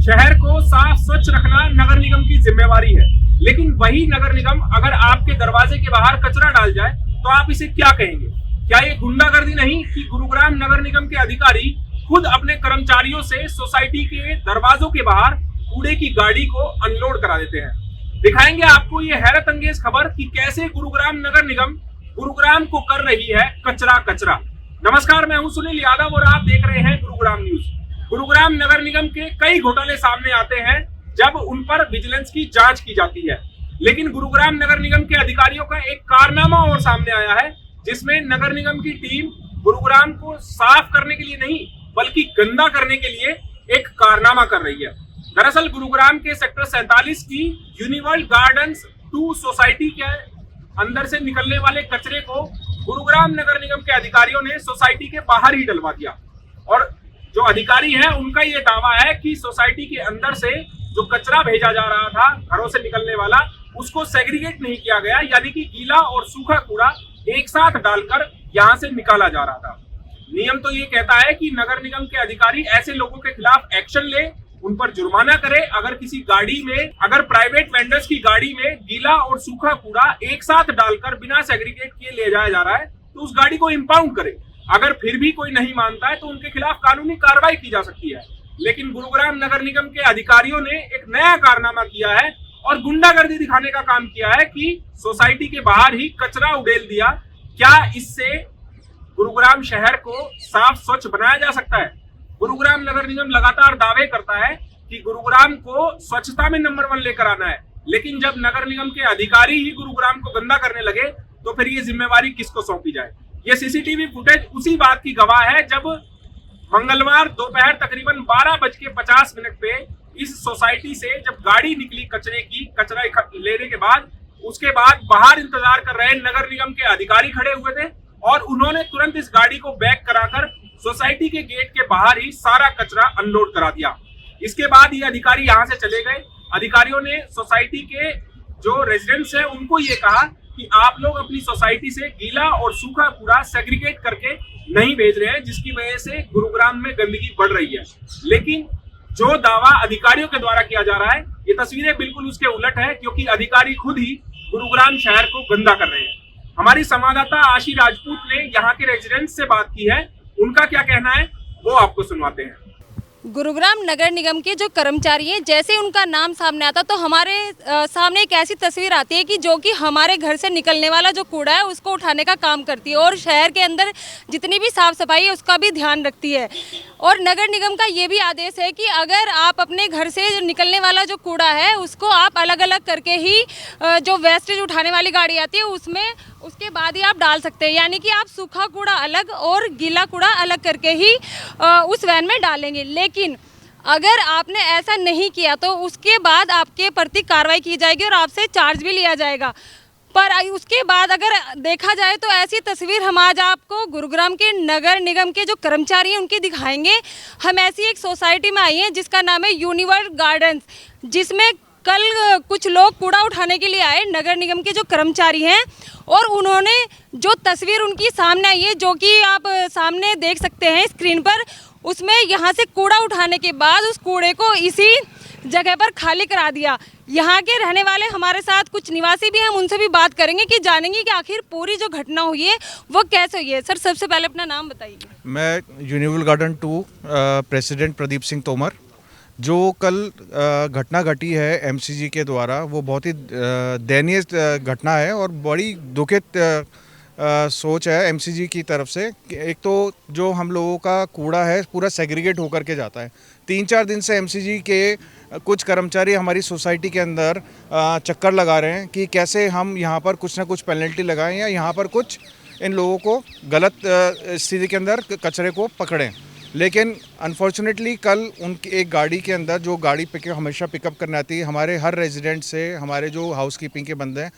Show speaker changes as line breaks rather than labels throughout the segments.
शहर को साफ स्वच्छ रखना नगर निगम की जिम्मेवारी है, लेकिन वही नगर निगम अगर आपके दरवाजे के बाहर कचरा डाल जाए तो आप इसे क्या कहेंगे? क्या ये गुंडागर्दी नहीं कि गुरुग्राम नगर निगम के अधिकारी खुद अपने कर्मचारियों से सोसाइटी के दरवाजों के बाहर कूड़े की गाड़ी को अनलोड करा देते हैं। दिखाएंगे आपको ये हैरत अंगेज खबर कि कैसे गुरुग्राम नगर निगम गुरुग्राम को कर रही है कचरा कचरा। नमस्कार, मैं हूं सुनील यादव और आप देख रहे हैं गुरुग्राम न्यूज। गुरुग्राम नगर निगम के कई घोटाले सामने आते हैं जब उन पर विजिलेंस की जांच की जाती है, लेकिन गुरुग्राम नगर निगम के अधिकारियों का एक कारनामा और सामने आया है जिसमें नगर निगम की टीम गुरुग्राम को साफ करने के लिए नहीं बल्कि गंदा करने के लिए एक कारनामा कर रही है। दरअसल गुरुग्राम के सेक्टर 47 की यूनिवर्ल्ड गार्डन्स 2 सोसाइटी के अंदर से निकलने वाले कचरे को गुरुग्राम नगर निगम के अधिकारियों ने सोसाइटी के बाहर ही डलवा दिया। और जो अधिकारी हैं उनका ये दावा है कि सोसाइटी के अंदर से जो कचरा भेजा जा रहा था घरों से निकलने वाला, उसको सेग्रीगेट नहीं किया गया, यानी कि गीला और सूखा कूड़ा एक साथ डालकर यहाँ से निकाला जा रहा था। नियम तो ये कहता है कि नगर निगम के अधिकारी ऐसे लोगों के खिलाफ एक्शन ले, उन पर जुर्माना करे। अगर किसी गाड़ी में, अगर प्राइवेट वेंडर्स की गाड़ी में गीला और सूखा कूड़ा एक साथ डालकर बिना सेग्रीगेट किए ले जाया जा रहा है तो उस गाड़ी को इंपाउंड करे। अगर फिर भी कोई नहीं मानता है तो उनके खिलाफ कानूनी कार्रवाई की जा सकती है। लेकिन गुरुग्राम नगर निगम के अधिकारियों ने एक नया कारनामा किया है और गुंडागर्दी दिखाने का काम किया है कि सोसाइटी के बाहर ही कचरा उड़ेल दिया। क्या इससे गुरुग्राम शहर को साफ स्वच्छ बनाया जा सकता है? गुरुग्राम नगर निगम लगातार दावे करता है कि गुरुग्राम को स्वच्छता में नंबर 1 लेकर आना है, लेकिन जब नगर निगम के अधिकारी ही गुरुग्राम को गंदा करने लगे तो फिर ये जिम्मेवारी किसको सौंपी जाए? ये सीसीटीवी फुटेज उसी बात की गवाह है जब मंगलवार दोपहर तकरीबन 12:50 पे इस सोसाइटी से जब गाड़ी निकली कचरा लेने के बाद, उसके बाद बाहर इंतजार कर रहे नगर निगम के अधिकारी खड़े हुए थे और उन्होंने तुरंत इस गाड़ी को बैक कराकर सोसाइटी के गेट के बाहर ही सारा कचरा अनलोड करा दिया। इसके बाद ये अधिकारी यहाँ से चले गए। अधिकारियों ने सोसाइटी के जो रेजिडेंट्स हैं उनको ये कहा कि आप लोग अपनी सोसाइटी से गीला और सूखा कूड़ा सेग्रीगेट करके नहीं भेज रहे हैं, जिसकी वजह से गुरुग्राम में गंदगी बढ़ रही है। लेकिन जो दावा अधिकारियों के द्वारा किया जा रहा है, ये तस्वीरें बिल्कुल उसके उलट है, क्योंकि अधिकारी खुद ही गुरुग्राम शहर को गंदा कर रहे हैं। हमारी संवाददाता आशी राजपूत ने यहाँ के रेजिडेंट्स से बात की है, उनका क्या कहना है वो आपको सुनवाते हैं।
गुरुग्राम नगर निगम के जो कर्मचारी हैं, जैसे उनका नाम सामने आता तो हमारे सामने एक ऐसी तस्वीर आती है कि जो कि हमारे घर से निकलने वाला जो कूड़ा है उसको उठाने का काम करती है और शहर के अंदर जितनी भी साफ सफाई है उसका भी ध्यान रखती है। और नगर निगम का ये भी आदेश है कि अगर आप अपने घर से निकलने वाला जो कूड़ा है उसको आप अलग अलग करके ही जो वेस्टेज उठाने वाली गाड़ी आती है उसमें उसके बाद ही आप डाल सकते हैं, यानी कि आप सूखा कूड़ा अलग और गीला कूड़ा अलग करके ही उस वैन में डालेंगे। लेकिन अगर आपने ऐसा नहीं किया तो उसके बाद आपके प्रति कार्रवाई की जाएगी और आपसे चार्ज भी लिया जाएगा। पर उसके बाद अगर देखा जाए तो ऐसी तस्वीर हम आज आपको गुरुग्राम के नगर निगम के जो कर्मचारी हैं उनकी दिखाएंगे। हम ऐसी एक सोसाइटी में आई हैं जिसका नाम है यूनिवर्ल्ड गार्डन्स, जिसमें कल कुछ लोग कूड़ा उठाने के लिए आए नगर निगम के जो कर्मचारी हैं, और उन्होंने जो तस्वीर उनकी सामने आई है जो कि आप सामने देख सकते हैं स्क्रीन पर, उसमें यहाँ से कूड़ा उठाने के बाद उस कूड़े को इसी जगह पर खाली करा दिया। यहाँ के रहने वाले हमारे साथ कुछ निवासी भी हैं, हम उनसे भी बात करेंगे कि जानेंगे कि आखिर पूरी जो घटना हुई है वो कैसे हुई है। सर, सबसे पहले अपना नाम बताइए। मैं
यूनिवर्ल्ड गार्डन 2 प्रेसिडेंट प्रदीप सिंह तोमर। जो कल घटना घटी है एमसीजी के द्वारा वो बहुत ही दयनीय घटना है और बड़ी दुखित सोच है एमसीजी की तरफ से। एक तो जो हम लोगों का कूड़ा है पूरा सेग्रीगेट होकर के जाता है। 3-4 दिन से एमसीजी के कुछ कर्मचारी हमारी सोसाइटी के अंदर चक्कर लगा रहे हैं कि कैसे हम यहाँ पर कुछ ना कुछ पेनल्टी लगाएं या यहाँ पर कुछ इन लोगों को गलत स्थिति के अंदर कचरे को पकड़ें। लेकिन अनफॉर्चुनेटली कल उनकी एक गाड़ी के अंदर, जो गाड़ी हमेशा पिकअप करने आती है, हमारे हर रेजिडेंट से हमारे जो हाउसकीपिंग के बंदे हैं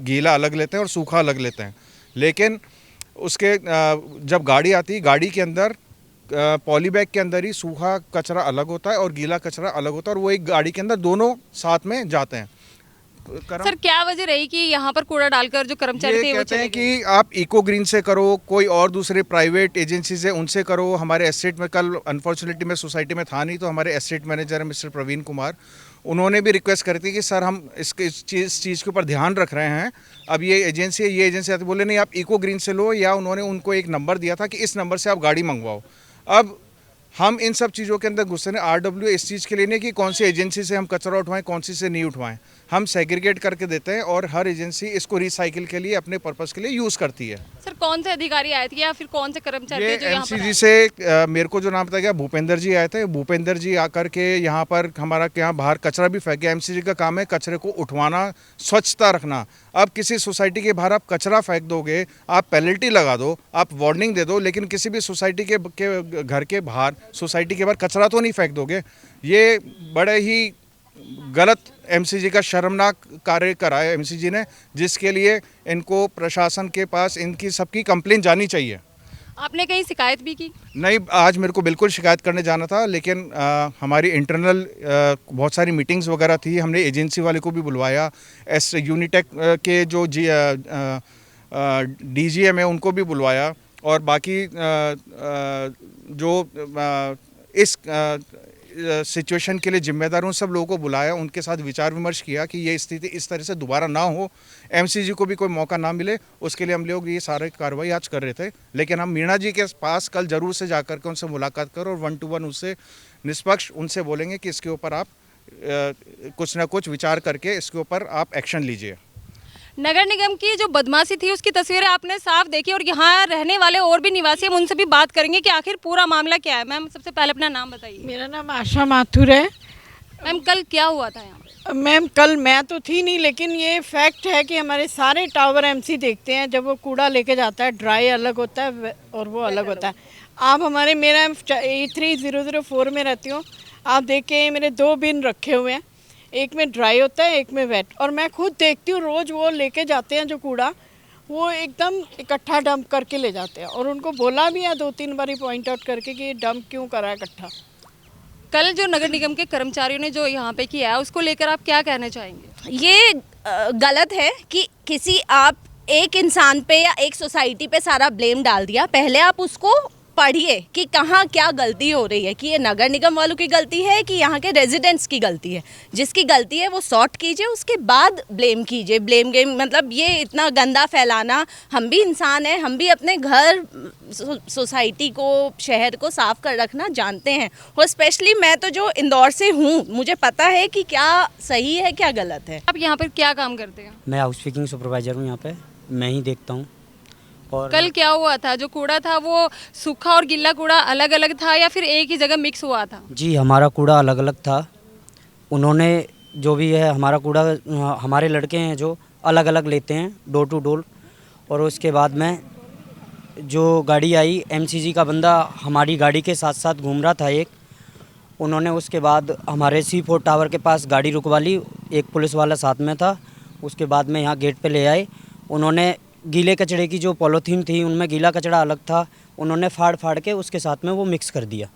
गीला अलग लेते हैं और सूखा अलग लेते हैं। लेकिन उसके जब गाड़ी आती है, गाड़ी के अंदर पॉली बैग के अंदर ही सूखा कचरा अलग होता है और गीला कचरा अलग होता है और वो एक गाड़ी के अंदर दोनों साथ में जाते हैं।
सर क्या वजह रही कि यहाँ पर कूड़ा डालकर जो कर्मचारी थे
ये
वो
कहते
चले
हैं
गए?
कि आप इको ग्रीन से करो, कोई और दूसरे प्राइवेट एजेंसीज है उनसे करो। हमारे एस्टेट में कल अनफॉर्चुनेटली मैं सोसाइटी में था नहीं, तो हमारे estate manager mister Praveen Kumar, उन्होंने भी रिक्वेस्ट करी थी कि सर हम इस चीज़ के ऊपर ध्यान रख रहे हैं। अब ये एजेंसी है, ये एजेंसी आती, बोले नहीं आप इको ग्रीन से लो, या उन्होंने उनको एक नंबर दिया था कि इस नंबर से आप गाड़ी मंगवाओ। अब हम इन सब चीज़ों के अंदर घुसते हैं। RW इस चीज़ के लिए नहीं कि कौन सी एजेंसी से हम कचरा उठवाएं, कौन सी से नहीं उठवाएं, हम सेग्रीगेट करके देते हैं और हर एजेंसी इसको रिसाइकिल के लिए अपने पर्पस के लिए यूज़ करती है।
सर कौन से अधिकारी आए थे या फिर कौन से कर्मचारी
ये
थे जो यहाँ पर
MCG
आए?
से मेरे को जो नाम बताया गया भूपेंद्र जी आए थे। भूपेंद्र जी आकर के यहाँ पर हमारा यहाँ बाहर कचरा भी फेंक गया। MCG का काम है कचरे को उठवाना, स्वच्छता रखना। अब किसी सोसाइटी के बाहर आप कचरा फेंक दोगे, आप पेनल्टी लगा दो, आप वार्निंग दे दो, लेकिन किसी भी सोसाइटी के घर के बाहर, सोसाइटी के बाहर कचरा तो नहीं फेंक दोगे। ये बड़े ही गलत MCG का शर्मनाक कार्य करा है MCG ने, जिसके लिए इनको प्रशासन के पास इनकी सबकी कंप्लेंट जानी चाहिए।
आपने कहीं शिकायत भी की?
नहीं, आज मेरे को बिल्कुल शिकायत करने जाना था, लेकिन हमारी इंटरनल बहुत सारी मीटिंग्स वगैरह थी। हमने एजेंसी वाले को भी बुलवाया, यूनिटेक के जो DGM है उनको भी बुलवाया, और बाकी जो इस सिचुएशन के लिए जिम्मेदार उन सब लोगों को बुलाया, उनके साथ विचार विमर्श किया कि ये स्थिति इस तरह से दोबारा ना हो, MCG को भी कोई मौका ना मिले, उसके लिए हम लोग ये सारे कार्रवाई आज कर रहे थे। लेकिन हम मीणा जी के पास कल जरूर से जाकर के उनसे मुलाकात करो और 1-to-1 उससे निष्पक्ष उनसे बोलेंगे कि इसके ऊपर आप कुछ ना कुछ विचार करके इसके ऊपर आप एक्शन लीजिए।
नगर निगम की जो बदमाशी थी उसकी तस्वीरें आपने साफ देखी, और यहाँ रहने वाले और भी निवासी हम उनसे भी बात करेंगे कि आखिर पूरा मामला क्या है। मैम सबसे पहले अपना नाम बताइए।
मेरा नाम आशा माथुर है।
मैम कल क्या हुआ था यहाँ पे?
मैम कल मैं तो थी नहीं, लेकिन ये फैक्ट है कि हमारे सारे टावर MC देखते हैं जब वो कूड़ा लेके जाता है, ड्राई अलग होता है और वो अलग होता है। आप हमारे, मेरा 3004 में रहती हूँ, आप देखिए मेरे 2 बिन रखे हुए हैं, एक में ड्राई होता है, एक में वेट, और मैं खुद देखती हूँ रोज़ वो लेके जाते हैं जो कूड़ा, वो एकदम इकट्ठा डंप करके ले जाते हैं। और उनको बोला भी है 2-3 बारी पॉइंट आउट करके कि ये डंप क्यों करा है इकट्ठा।
कल जो नगर निगम के कर्मचारियों ने जो यहाँ पे किया है उसको लेकर आप क्या कहना चाहेंगे?
ये गलत है कि किसी आप एक इंसान पे या एक सोसाइटी पे सारा ब्लेम डाल दिया। पहले आप उसको पढ़िए कि कहाँ क्या गलती हो रही है, कि ये नगर निगम वालों की गलती है कि यहाँ के रेजिडेंट्स की गलती है। जिसकी गलती है वो सॉर्ट कीजिए, उसके बाद ब्लेम कीजिए। ब्लेम गेम मतलब ये इतना गंदा फैलाना, हम भी इंसान हैं, हम भी अपने घर, सोसाइटी को, शहर को साफ कर रखना जानते हैं। और स्पेशली मैं तो जो इंदौर से हूँ, मुझे पता है कि क्या सही है क्या गलत है।
आप यहाँ पर क्या काम करते हैं?
मैं हाउस कीपिंग सुपरवाइज़र हूँ, यहाँ पे मैं ही देखता हूँ। और
कल क्या हुआ था? जो कूड़ा था वो सूखा और गीला कूड़ा अलग अलग था या फिर एक ही जगह मिक्स हुआ था?
जी हमारा कूड़ा अलग अलग था। उन्होंने जो भी है हमारा कूड़ा, हमारे लड़के हैं जो अलग अलग लेते हैं डोर टू डोर। और उसके बाद में जो गाड़ी आई, MCG का बंदा हमारी गाड़ी के साथ साथ घूम रहा था एक, उन्होंने उसके बाद हमारे C4 टावर के पास गाड़ी रुकवा ली, एक पुलिस वाला साथ में था। उसके बाद में यहाँ गेट पे ले आए, उन्होंने गीले कचड़े की जो पॉलीथीन थी उनमें गीला कचड़ा अलग था, उन्होंने फाड़ के उसके साथ में वो मिक्स कर दिया,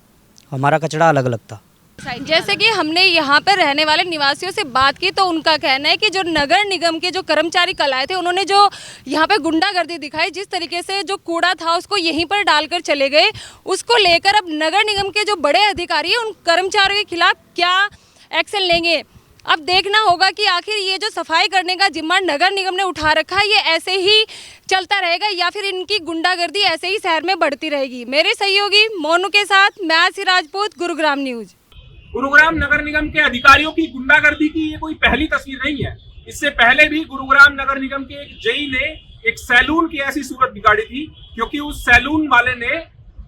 हमारा कचड़ा अलग अलग था।
जैसे कि हमने यहाँ पर रहने वाले निवासियों से बात की तो उनका कहना है कि जो नगर निगम के जो कर्मचारी कल आए थे उन्होंने जो यहाँ पे गुंडागर्दी दिखाई, जिस तरीके से जो कूड़ा था उसको यहीं पर डालकर चले गए, उसको लेकर अब नगर निगम के जो बड़े अधिकारी हैं उन कर्मचारियों के खिलाफ क्या एक्शन लेंगे। अब देखना होगा कि आखिर ये जो सफाई करने का जिम्मा नगर निगम ने उठा रखा है ये ऐसे ही चलता रहेगा या फिर इनकी गुंडागर्दी ऐसे ही शहर में बढ़ती रहेगी। मेरे सहयोगी मोनू के साथ मैं आसी राजपूत, गुरुग्राम न्यूज।
गुरुग्राम नगर निगम के अधिकारियों की गुंडागर्दी की ये कोई पहली तस्वीर नहीं है। इससे पहले भी गुरुग्राम नगर निगम के एक जेई ने एक सैलून की ऐसी सूरत बिगाड़ी थी, क्योंकि उस सैलून वाले ने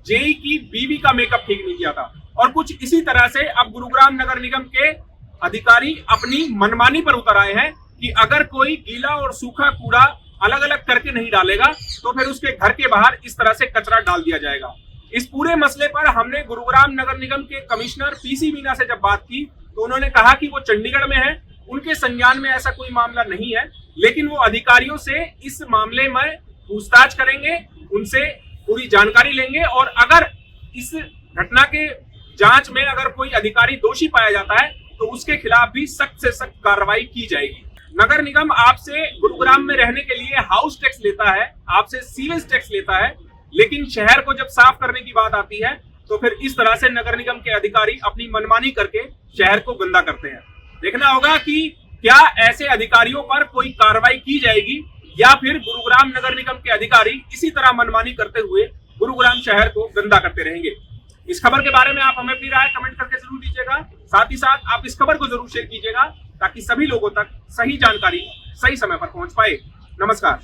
जेई की बीवी का मेकअप ठीक नहीं किया था। और कुछ इसी तरह से अब गुरुग्राम नगर निगम के अधिकारी अपनी मनमानी पर उतर आए हैं कि अगर कोई गीला और सूखा कूड़ा अलग अलग करके नहीं डालेगा तो फिर उसके घर के बाहर इस तरह से कचरा डाल दिया जाएगा। इस पूरे मसले पर हमने गुरुग्राम नगर निगम के कमिश्नर PC मीना से जब बात की तो उन्होंने कहा कि वो चंडीगढ़ में है, उनके संज्ञान में ऐसा कोई मामला नहीं है, लेकिन वो अधिकारियों से इस मामले में पूछताछ करेंगे, उनसे पूरी जानकारी लेंगे और अगर इस घटना के जांच में अगर कोई अधिकारी दोषी पाया जाता है तो उसके खिलाफ भी सख्त से सख्त कार्रवाई की जाएगी। नगर निगम आपसे गुरुग्राम में रहने के लिए हाउस टैक्स लेता है, आपसे सीवेज टैक्स लेता है, लेकिन शहर को जब साफ करने की बात आती है तो फिर इस तरह से नगर निगम के अधिकारी अपनी मनमानी करके शहर को गंदा करते हैं। देखना होगा कि क्या ऐसे अधिकारियों पर कोई कार्रवाई की जाएगी या फिर गुरुग्राम नगर निगम के अधिकारी इसी तरह मनमानी करते हुए गुरुग्राम शहर को गंदा करते रहेंगे। इस खबर के बारे में आप हमें अपनी राय कमेंट करके जरूर दीजिएगा। साथ ही साथ आप इस खबर को जरूर शेयर कीजिएगा ताकि सभी लोगों तक सही जानकारी सही समय पर पहुंच पाए। नमस्कार।